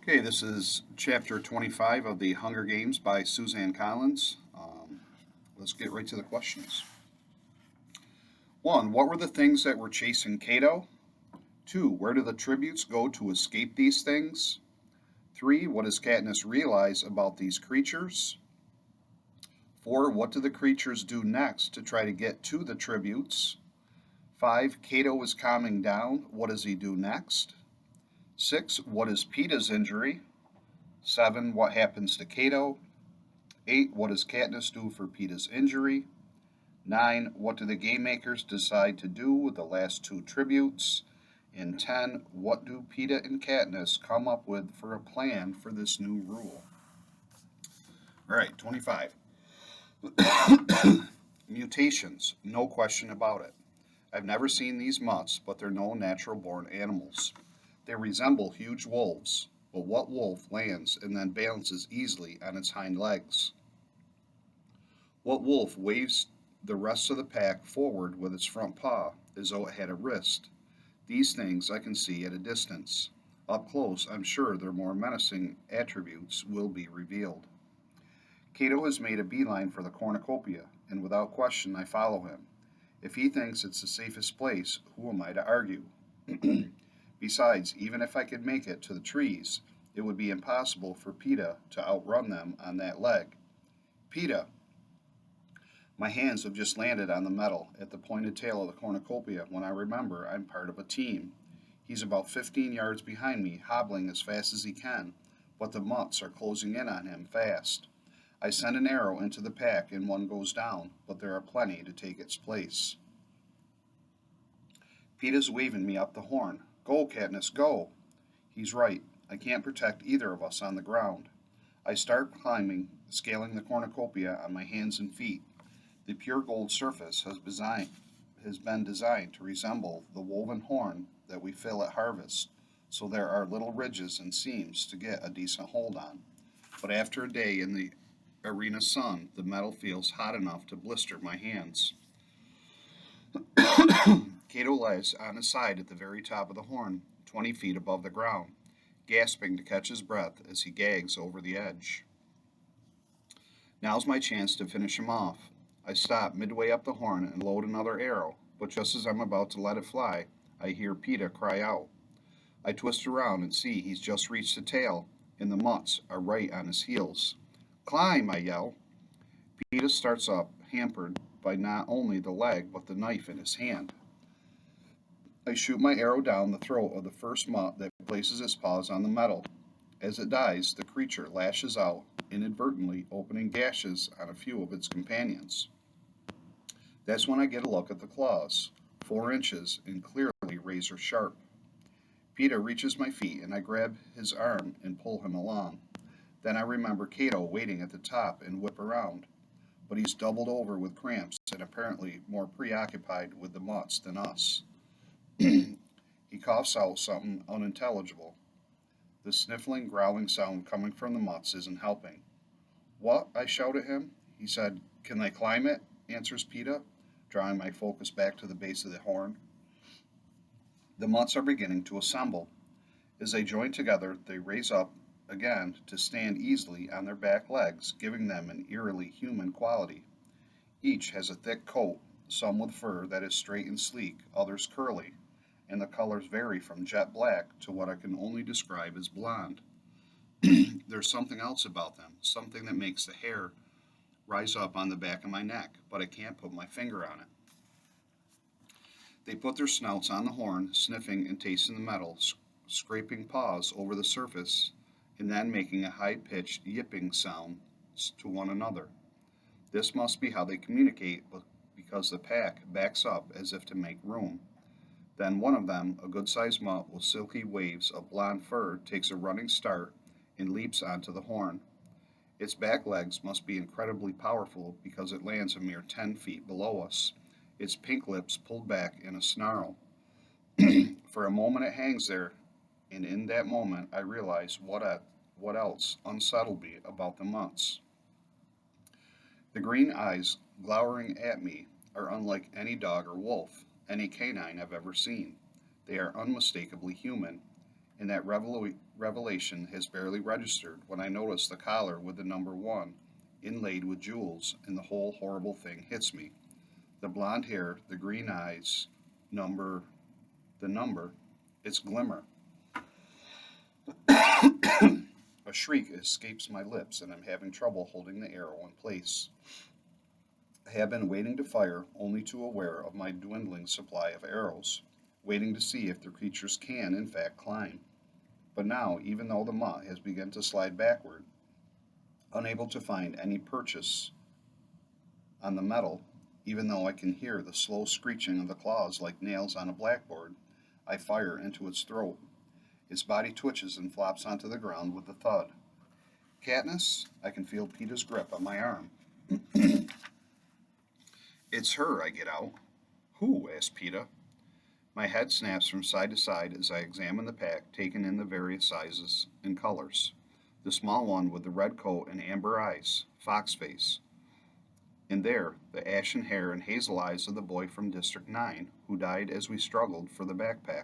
Okay, this is chapter 25 of the Hunger Games by Suzanne Collins. Let's get right to the questions. 1. What were the things that were chasing Cato? 2. Where do the tributes go to escape these things? 3. What does Katniss realize about these creatures? 4. What do the creatures do next to try to get to the tributes? 5. Cato is calming down. What does he do next? 6. What is Peeta's injury? 7. What happens to Cato? 8. What does Katniss do for Peeta's injury? 9. What do the game makers decide to do with the last two tributes? And 10. What do Peeta and Katniss come up with for a plan for this new rule? All right, 25. Mutations, no question about it. I've never seen these mutts, but they're no natural-born animals. They resemble huge wolves, but what wolf lands and then balances easily on its hind legs? What wolf waves the rest of the pack forward with its front paw as though it had a wrist? These things I can see at a distance. Up close, I'm sure their more menacing attributes will be revealed. Cato has made a beeline for the cornucopia, and without question I follow him. If he thinks it's the safest place, who am I to argue? Besides, even if I could make it to the trees, it would be impossible for Peeta to outrun them on that leg. Peeta! My hands have just landed on the metal at the pointed tail of the cornucopia when I remember I'm part of a team. He's about 15 yards behind me, hobbling as fast as he can, but the mutts are closing in on him fast. I send an arrow into the pack and one goes down, but there are plenty to take its place. Peeta's waving me up the horn. Go, Katniss, go! He's right. I can't protect either of us on the ground. I start climbing, scaling the cornucopia on my hands and feet. The pure gold surface has been designed to resemble the woven horn that we fill at harvest, so there are little ridges and seams to get a decent hold on. But after a day in the arena sun, the metal feels hot enough to blister my hands. Cato lies on his side at the very top of the horn, 20 feet above the ground, gasping to catch his breath as he gags over the edge. Now's my chance to finish him off. I stop midway up the horn and load another arrow, but just as I'm about to let it fly, I hear Peeta cry out. I twist around and see he's just reached the tail, and the mutts are right on his heels. Climb, I yell. Peeta starts up, hampered by not only the leg but the knife in his hand. I shoot my arrow down the throat of the first mutt that places its paws on the metal. As it dies, the creature lashes out, inadvertently opening gashes on a few of its companions. That's when I get a look at the claws, 4 inches and clearly razor sharp. Peeta reaches my feet and I grab his arm and pull him along. Then I remember Cato waiting at the top and whip around, but he's doubled over with cramps and apparently more preoccupied with the mutts than us. He coughs out something unintelligible. The sniffling, growling sound coming from the mutts isn't helping. What? I shout at him. He said, Can they climb it? Answers Peeta, drawing my focus back to the base of the horn. The mutts are beginning to assemble. As they join together, they raise up again to stand easily on their back legs, giving them an eerily human quality. Each has a thick coat, some with fur that is straight and sleek, others curly, and the colors vary from jet black to what I can only describe as blonde. There's something else about them, something that makes the hair rise up on the back of my neck, but I can't put my finger on it. They put their snouts on the horn, sniffing and tasting the metal, scraping paws over the surface, and then making a high-pitched yipping sound to one another. This must be how they communicate, because the pack backs up as if to make room. Then one of them, a good-sized mutt with silky waves of blonde fur, takes a running start and leaps onto the horn. Its back legs must be incredibly powerful because it lands a mere 10 feet below us, its pink lips pulled back in a snarl. For a moment it hangs there, and in that moment I realize what else unsettled me about the mutts. The green eyes glowering at me are unlike any dog or wolf, any canine I've ever seen. They are unmistakably human, and that revelation has barely registered when I notice the collar with the number 1 inlaid with jewels, and the whole horrible thing hits me. The blonde hair, the green eyes, number, the number, its glimmer. A shriek escapes my lips, and I'm having trouble holding the arrow in place. I have been waiting to fire, only too aware of my dwindling supply of arrows, waiting to see if the creatures can, in fact, climb. But now, even though the mutt has begun to slide backward, unable to find any purchase on the metal, even though I can hear the slow screeching of the claws like nails on a blackboard, I fire into its throat. Its body twitches and flops onto the ground with a thud. Katniss, I can feel Peeta's grip on my arm. It's her, I get out. Who? Asks Peeta. My head snaps from side to side as I examine the pack, taking in the various sizes and colors. The small one with the red coat and amber eyes, Foxface. And there, the ashen hair and hazel eyes of the boy from District 9, who died as we struggled for the backpack.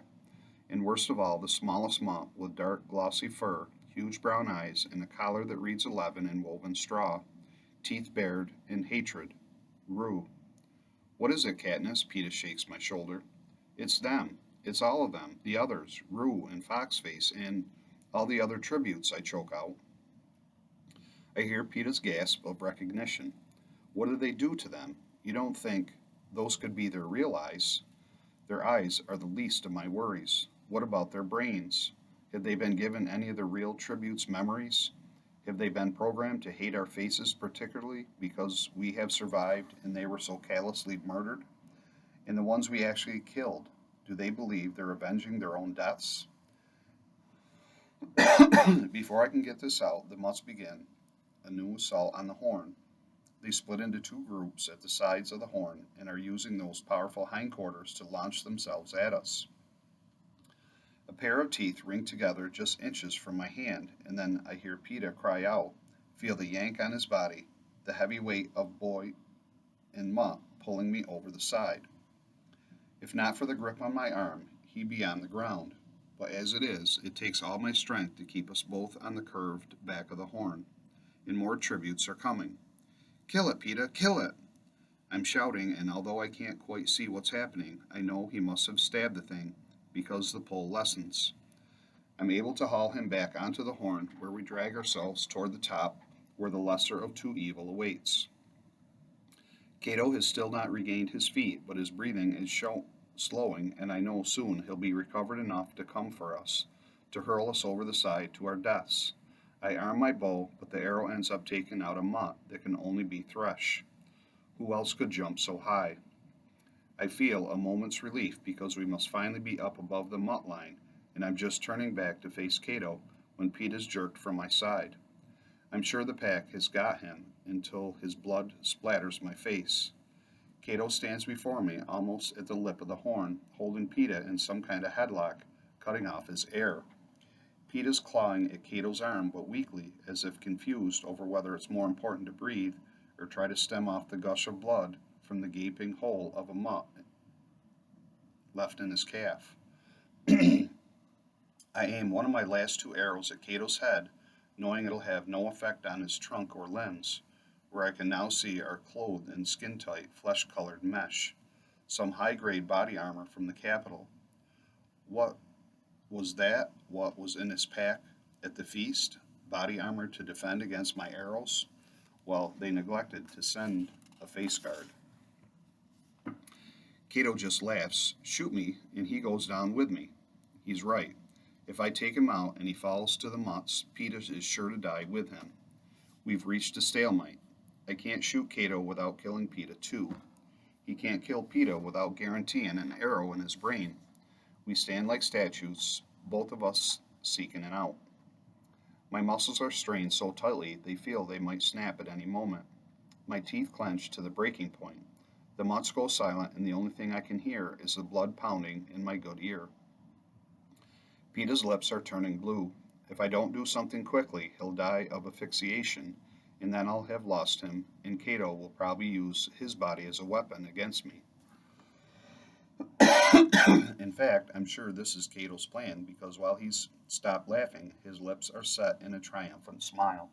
And worst of all, the smallest mutt with dark, glossy fur, huge brown eyes, and a collar that reads 11 in woven straw, teeth bared in hatred. Rue. What is it, Katniss? Peeta shakes my shoulder. It's them. It's all of them. The others, Rue and Foxface, and all the other tributes, I choke out. I hear Peeta's gasp of recognition. What did they do to them? You don't think those could be their real eyes? Their eyes are the least of my worries. What about their brains? Have they been given any of the real tributes' memories? Have they been programmed to hate our faces particularly because we have survived and they were so callously murdered? And the ones we actually killed, do they believe they're avenging their own deaths? Before I can get this out, the mutts begin a new assault on the horn. They split into 2 groups at the sides of the horn and are using those powerful hindquarters to launch themselves at us. A pair of teeth ring together just inches from my hand, and then I hear Peeta cry out, feel the yank on his body, the heavy weight of boy and mutt pulling me over the side. If not for the grip on my arm, he'd be on the ground. But as it is, it takes all my strength to keep us both on the curved back of the horn. And more tributes are coming. Kill it, Peeta, kill it! I'm shouting, and although I can't quite see what's happening, I know he must have stabbed the thing, because the pull lessens. I'm able to haul him back onto the horn, where we drag ourselves toward the top, where the lesser of 2 evil awaits. Cato has still not regained his feet, but his breathing is slowing, and I know soon he'll be recovered enough to come for us, to hurl us over the side to our deaths. I arm my bow, but the arrow ends up taking out a mutt that can only be Thresh. Who else could jump so high? I feel a moment's relief because we must finally be up above the mutt line, and I'm just turning back to face Cato when Peeta's jerked from my side. I'm sure the pack has got him until his blood splatters my face. Cato stands before me, almost at the lip of the horn, holding Peeta in some kind of headlock, cutting off his air. Peeta's clawing at Cato's arm, but weakly, as if confused over whether it's more important to breathe or try to stem off the gush of blood from the gaping hole of a mutt left in his calf. I aim one of my last 2 arrows at Cato's head, knowing it'll have no effect on his trunk or limbs, where I can now see are clothed in skin-tight, flesh-colored mesh, some high-grade body armor from the Capitol. What was that? What was in his pack at the feast? Body armor to defend against my arrows? Well, they neglected to send a face guard. Cato just laughs. Shoot me, and he goes down with me. He's right. If I take him out and he falls to the mutts, Peeta is sure to die with him. We've reached a stalemate. I can't shoot Cato without killing Peeta too. He can't kill Peeta without guaranteeing an arrow in his brain. We stand like statues, both of us seeking an out. My muscles are strained so tightly they feel they might snap at any moment. My teeth clench to the breaking point. The mutts go silent, and the only thing I can hear is the blood pounding in my good ear. Peeta's lips are turning blue. If I don't do something quickly, he'll die of asphyxiation, and then I'll have lost him, and Cato will probably use his body as a weapon against me. In fact, I'm sure this is Cato's plan because while he's stopped laughing, his lips are set in a triumphant smile.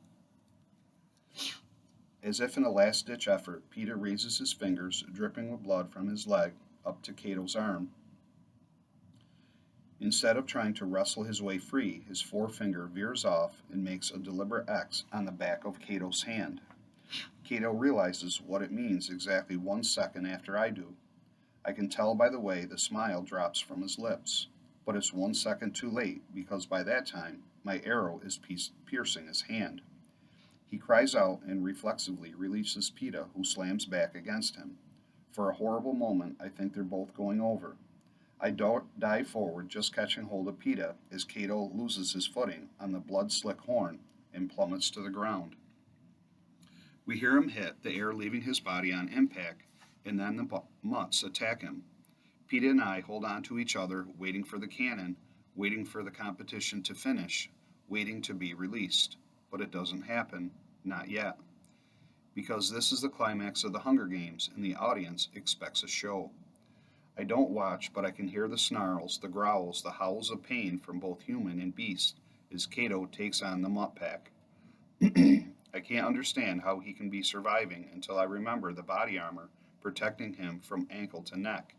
As if in a last ditch effort, Peter raises his fingers, dripping with blood from his leg, up to Cato's arm. Instead of trying to wrestle his way free, his forefinger veers off and makes a deliberate X on the back of Cato's hand. Cato realizes what it means exactly 1 second after I do. I can tell by the way the smile drops from his lips, but it's 1 second too late because by that time my arrow is piercing his hand. He cries out and reflexively releases Peta, who slams back against him. For a horrible moment, I think they're both going over. I dive forward, just catching hold of Peta as Cato loses his footing on the blood-slick horn and plummets to the ground. We hear him hit, the air leaving his body on impact, and then the mutts attack him. Peta and I hold on to each other, waiting for the cannon, waiting for the competition to finish, waiting to be released. But it doesn't happen, not yet. Because this is the climax of the Hunger Games, and the audience expects a show. I don't watch, but I can hear the snarls, the growls, the howls of pain from both human and beast as Cato takes on the mutt pack. I can't understand how he can be surviving until I remember the body armor protecting him from ankle to neck,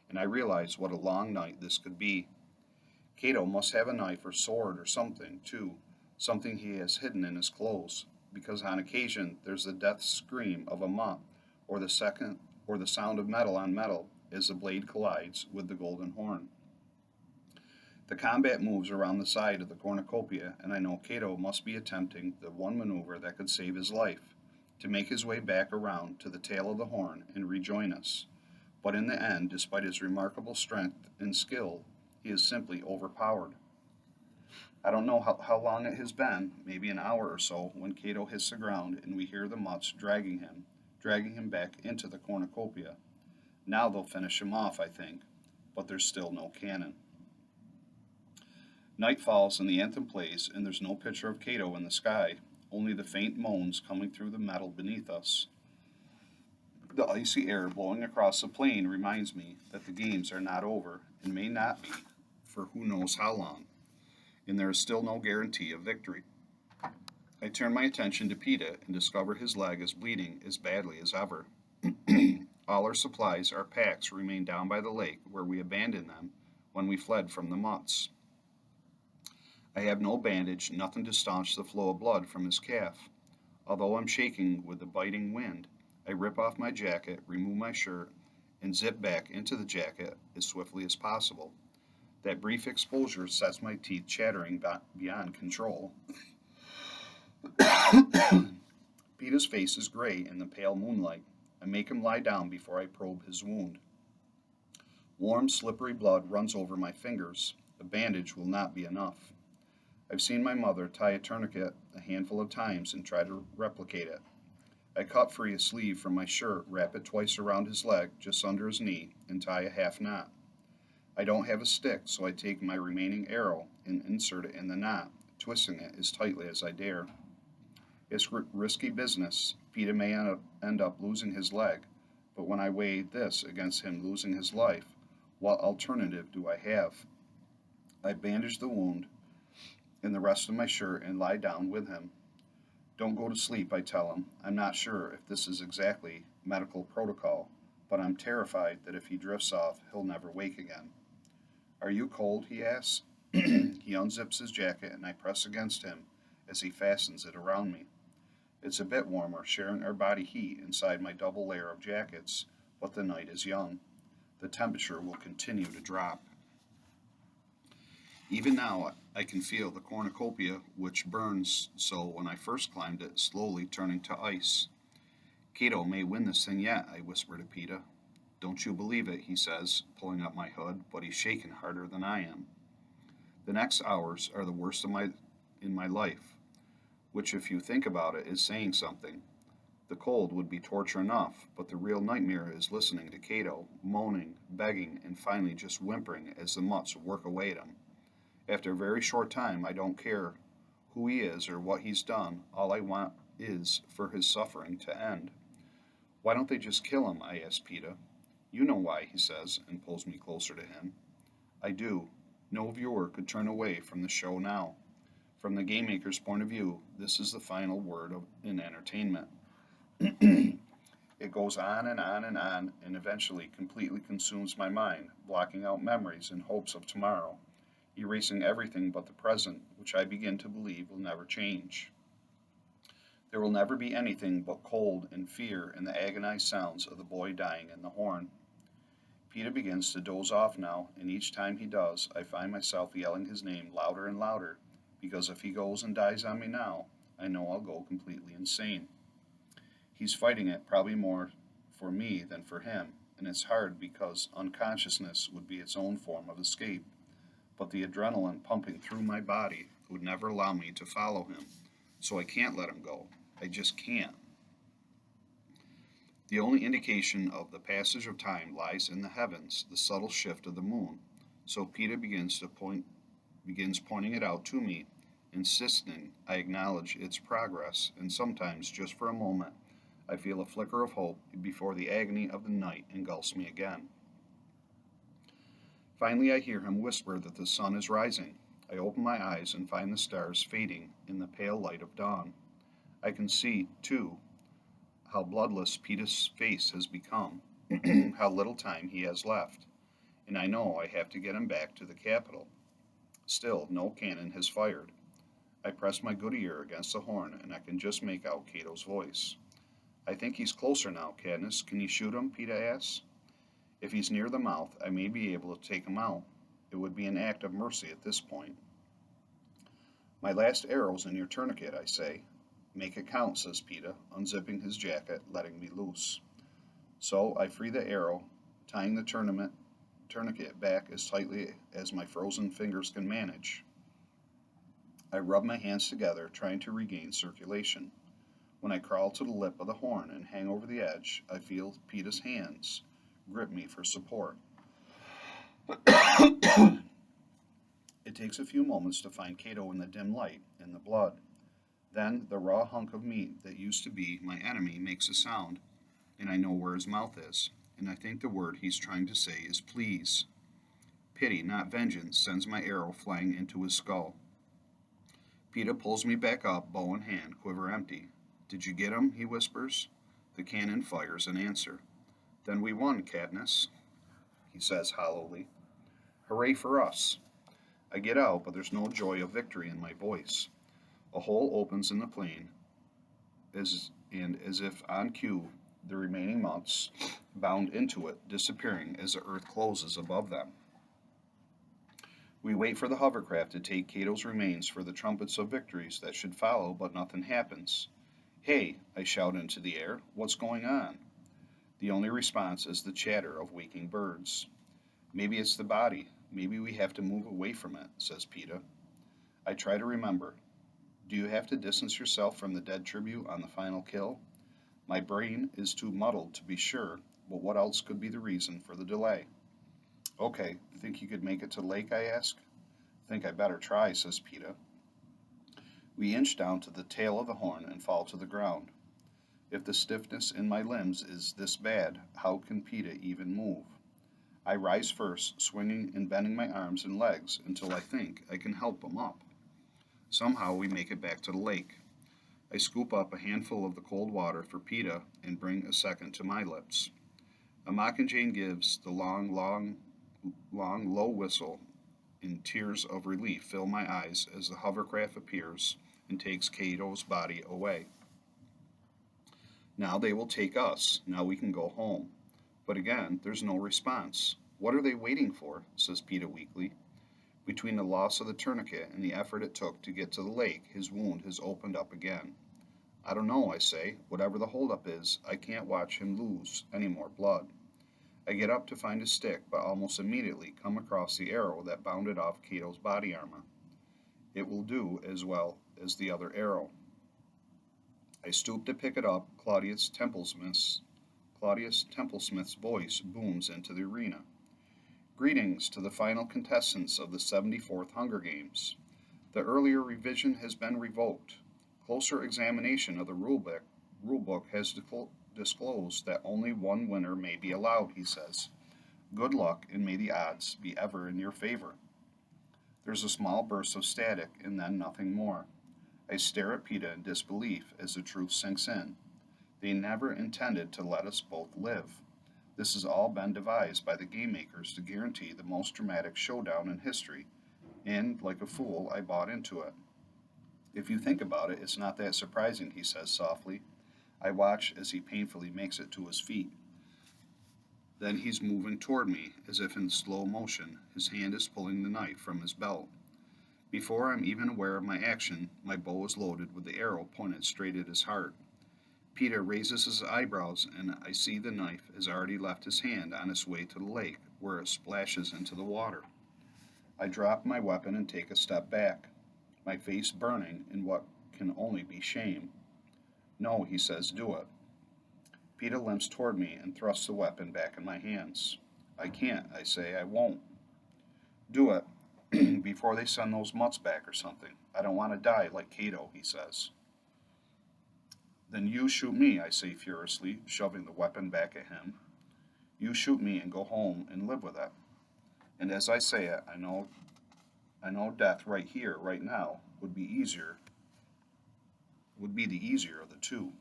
and I realize what a long night this could be. Cato must have a knife or sword or something, too, something he has hidden in his clothes, because on occasion there's the death scream of a mutt, or the sound of metal on metal as the blade collides with the golden horn. The combat moves around the side of the cornucopia, and I know Cato must be attempting the one maneuver that could save his life, to make his way back around to the tail of the horn and rejoin us. But in the end, despite his remarkable strength and skill, he is simply overpowered. I don't know how long it has been, maybe an hour or so, when Cato hits the ground and we hear the mutts dragging him back into the cornucopia. Now they'll finish him off, I think, but there's still no cannon. Night falls and the anthem plays, and there's no picture of Cato in the sky, only the faint moans coming through the metal beneath us. The icy air blowing across the plain reminds me that the games are not over, and may not be, for who knows how long, and there is still no guarantee of victory. I turn my attention to Peta and discover his leg is bleeding as badly as ever. All our supplies, our packs, remain down by the lake where we abandoned them when we fled from the mutts. I have no bandage, nothing to staunch the flow of blood from his calf. Although I'm shaking with the biting wind, I rip off my jacket, remove my shirt, and zip back into the jacket as swiftly as possible. That brief exposure sets my teeth chattering beyond control. Peta's face is gray in the pale moonlight. I make him lie down before I probe his wound. Warm, slippery blood runs over my fingers. A bandage will not be enough. I've seen my mother tie a tourniquet a handful of times and try to replicate it. I cut free a sleeve from my shirt, wrap it twice around his leg, just under his knee, and tie a half knot. I don't have a stick, so I take my remaining arrow and insert it in the knot, twisting it as tightly as I dare. It's risky business. Peta may end up losing his leg, but when I weigh this against him losing his life, what alternative do I have? I bandage the wound in the rest of my shirt and lie down with him. Don't go to sleep, I tell him. I'm not sure if this is exactly medical protocol, but I'm terrified that if he drifts off, he'll never wake again. Are you cold? He asks. He unzips his jacket and I press against him as he fastens it around me. It's a bit warmer, sharing our body heat inside my double layer of jackets, but the night is young. The temperature will continue to drop. Even now, I can feel the cornucopia, which burns so when I first climbed it, slowly turning to ice. Cato may win this thing yet, I whisper to Peta. Don't you believe it, he says, pulling up my hood, but he's shaking harder than I am. The next hours are the worst in my life, which, if you think about it, is saying something. The cold would be torture enough, but the real nightmare is listening to Cato, moaning, begging, and finally just whimpering as the mutts work away at him. After a very short time, I don't care who he is or what he's done. All I want is for his suffering to end. Why don't they just kill him? I ask Peta. You know why, he says, and pulls me closer to him. I do. No viewer could turn away from the show now. From the game maker's point of view, this is the final word in entertainment. It goes on and on and on, and eventually completely consumes my mind, blocking out memories and hopes of tomorrow, erasing everything but the present, which I begin to believe will never change. There will never be anything but cold and fear and the agonized sounds of the boy dying in the horn. Peter begins to doze off now, and each time he does, I find myself yelling his name louder and louder, because if he goes and dies on me now, I know I'll go completely insane. He's fighting it probably more for me than for him, and it's hard because unconsciousness would be its own form of escape, but the adrenaline pumping through my body would never allow me to follow him, so I can't let him go. I just can't. The only indication of the passage of time lies in the heavens, the subtle shift of the moon. So Peter begins pointing it out to me, insisting I acknowledge its progress, and sometimes, just for a moment, I feel a flicker of hope before the agony of the night engulfs me again. Finally, I hear him whisper that the sun is rising. I open my eyes and find the stars fading in the pale light of dawn. I can see, too, how bloodless Peter's face has become, how little time he has left, and I know I have to get him back to the capital. Still, no cannon has fired. I press my good ear against the horn, and I can just make out Cato's voice. I think he's closer now, Cadmus. Can you shoot him? Peter asks. If he's near the mouth, I may be able to take him out. It would be an act of mercy at this point. My last arrow's in your tourniquet, I say. Make it count, says Peter, unzipping his jacket, letting me loose. So I free the arrow, tying the tourniquet back as tightly as my frozen fingers can manage. I rub my hands together, trying to regain circulation. When I crawl to the lip of the horn and hang over the edge, I feel Peter's hands grip me for support. It takes a few moments to find Cato in the dim light, in the blood. Then the raw hunk of meat that used to be my enemy makes a sound, and I know where his mouth is, and I think the word he's trying to say is please. Pity, not vengeance, sends my arrow flying into his skull. Peter pulls me back up, bow in hand, quiver empty. Did you get him? He whispers. The cannon fires an answer. Then we won, Cadmus, he says hollowly. Hooray for us. I get out, but there's no joy of victory in my voice. A hole opens in the plain, as if on cue, the remaining months bound into it, disappearing as the earth closes above them. We wait for the hovercraft to take Cato's remains for the trumpets of victories that should follow, but nothing happens. Hey, I shout into the air, what's going on? The only response is the chatter of waking birds. Maybe it's the body. Maybe we have to move away from it, says Peter. I try to remember. Do you have to distance yourself from the dead tribute on the final kill? My brain is too muddled to be sure, but what else could be the reason for the delay? Okay, think you could make it to the lake, I ask? Think I better try, says Peter. We inch down to the tail of the horn and fall to the ground. If the stiffness in my limbs is this bad, how can Peter even move? I rise first, swinging and bending my arms and legs until I think I can help him up. Somehow we make it back to the lake. I scoop up a handful of the cold water for Peter and bring a second to my lips. A mockingjay gives the long, low whistle, and tears of relief fill my eyes as the hovercraft appears and takes Cato's body away. Now they will take us. Now we can go home. But again, there's no response. What are they waiting for? Says Peter weakly. Between the loss of the tourniquet and the effort it took to get to the lake, his wound has opened up again. I don't know, I say. Whatever the holdup is, I can't watch him lose any more blood. I get up to find a stick, but almost immediately come across the arrow that bounded off Cato's body armor. It will do as well as the other arrow. I stoop to pick it up. Claudius Templesmith's voice booms into the arena. Greetings to the final contestants of the 74th Hunger Games. The earlier revision has been revoked. Closer examination of the rulebook has disclosed that only one winner may be allowed, he says. Good luck, and may the odds be ever in your favor. There's a small burst of static, and then nothing more. I stare at PETA in disbelief as the truth sinks in. They never intended to let us both live. This has all been devised by the game makers to guarantee the most dramatic showdown in history, and, like a fool, I bought into it. If you think about it, it's not that surprising, he says softly. I watch as he painfully makes it to his feet. Then he's moving toward me, as if in slow motion. His hand is pulling the knife from his belt. Before I'm even aware of my action, my bow is loaded with the arrow pointed straight at his heart. Peter raises his eyebrows, and I see the knife has already left his hand on its way to the lake, where it splashes into the water. I drop my weapon and take a step back, my face burning in what can only be shame. No, he says, do it. Peter limps toward me and thrusts the weapon back in my hands. I can't, I say, I won't. Do it, before they send those mutts back or something. I don't want to die like Cato, he says. Then you shoot me, I say furiously, shoving the weapon back at him. You shoot me and go home and live with it. And as I say it, I know death right here, right now, would be the easier of the two.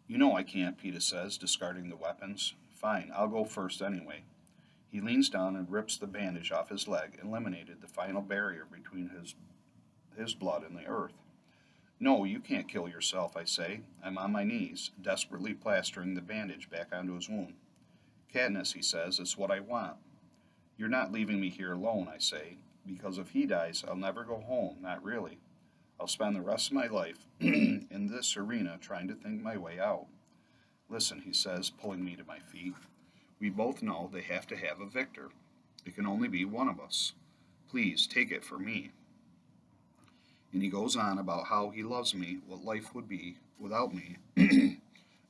You know I can't, Peter says, discarding the weapons. Fine, I'll go first anyway. He leans down and rips the bandage off his leg, eliminated the final barrier between his blood and the earth. No, you can't kill yourself, I say. I'm on my knees, desperately plastering the bandage back onto his wound. Katniss, he says, it's what I want. You're not leaving me here alone, I say, because if he dies, I'll never go home, not really. I'll spend the rest of my life in this arena trying to think my way out. Listen, he says, pulling me to my feet. We both know they have to have a victor. It can only be one of us. Please, take it for me. And he goes on about how he loves me, what life would be without me.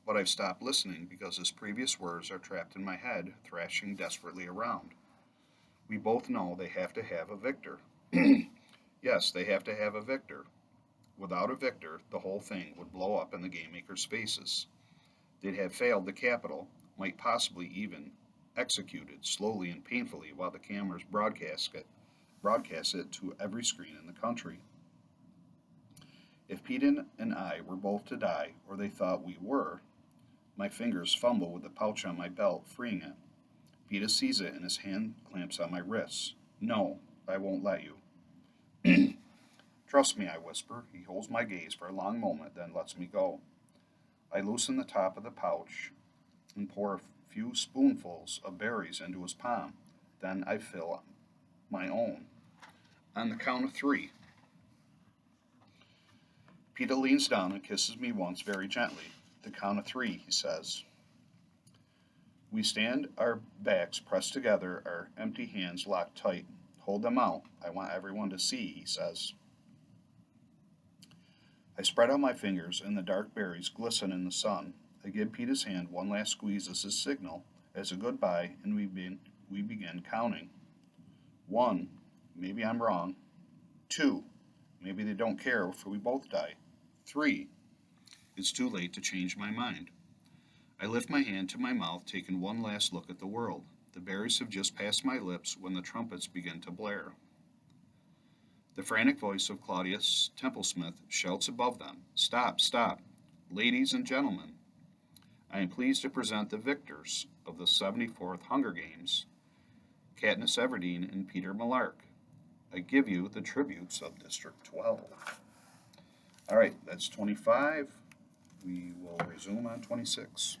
But I've stopped listening because his previous words are trapped in my head, thrashing desperately around. We both know they have to have a victor. Yes, they have to have a victor. Without a victor, the whole thing would blow up in the game makers' faces. They'd have failed the Capitol, might possibly even executed slowly and painfully while the cameras broadcast it to every screen in the country. If Pete and I were both to die, or they thought we were, my fingers fumble with the pouch on my belt, freeing it. Peter sees it and his hand clamps on my wrists. No, I won't let you. Trust me, I whisper. He holds my gaze for a long moment, then lets me go. I loosen the top of the pouch and pour a few spoonfuls of berries into his palm. Then I fill my own. On the count of 3. Peter leans down and kisses me once very gently. The count of 3, he says. We stand, our backs pressed together, our empty hands locked tight. Hold them out. I want everyone to see, he says. I spread out my fingers, and the dark berries glisten in the sun. I give Peter's hand one last squeeze as a signal, as a goodbye, and we begin counting. 1, maybe I'm wrong. 2, maybe they don't care if we both die. 3, it's too late to change my mind. I lift my hand to my mouth, taking one last look at the world. The berries have just passed my lips when the trumpets begin to blare. The frantic voice of Claudius Templesmith shouts above them, Stop, stop! Ladies and gentlemen, I am pleased to present the victors of the 74th Hunger Games, Katniss Everdeen and Peter Millark. I give you the tributes of District 12. All right, that's 25. We will resume on 26.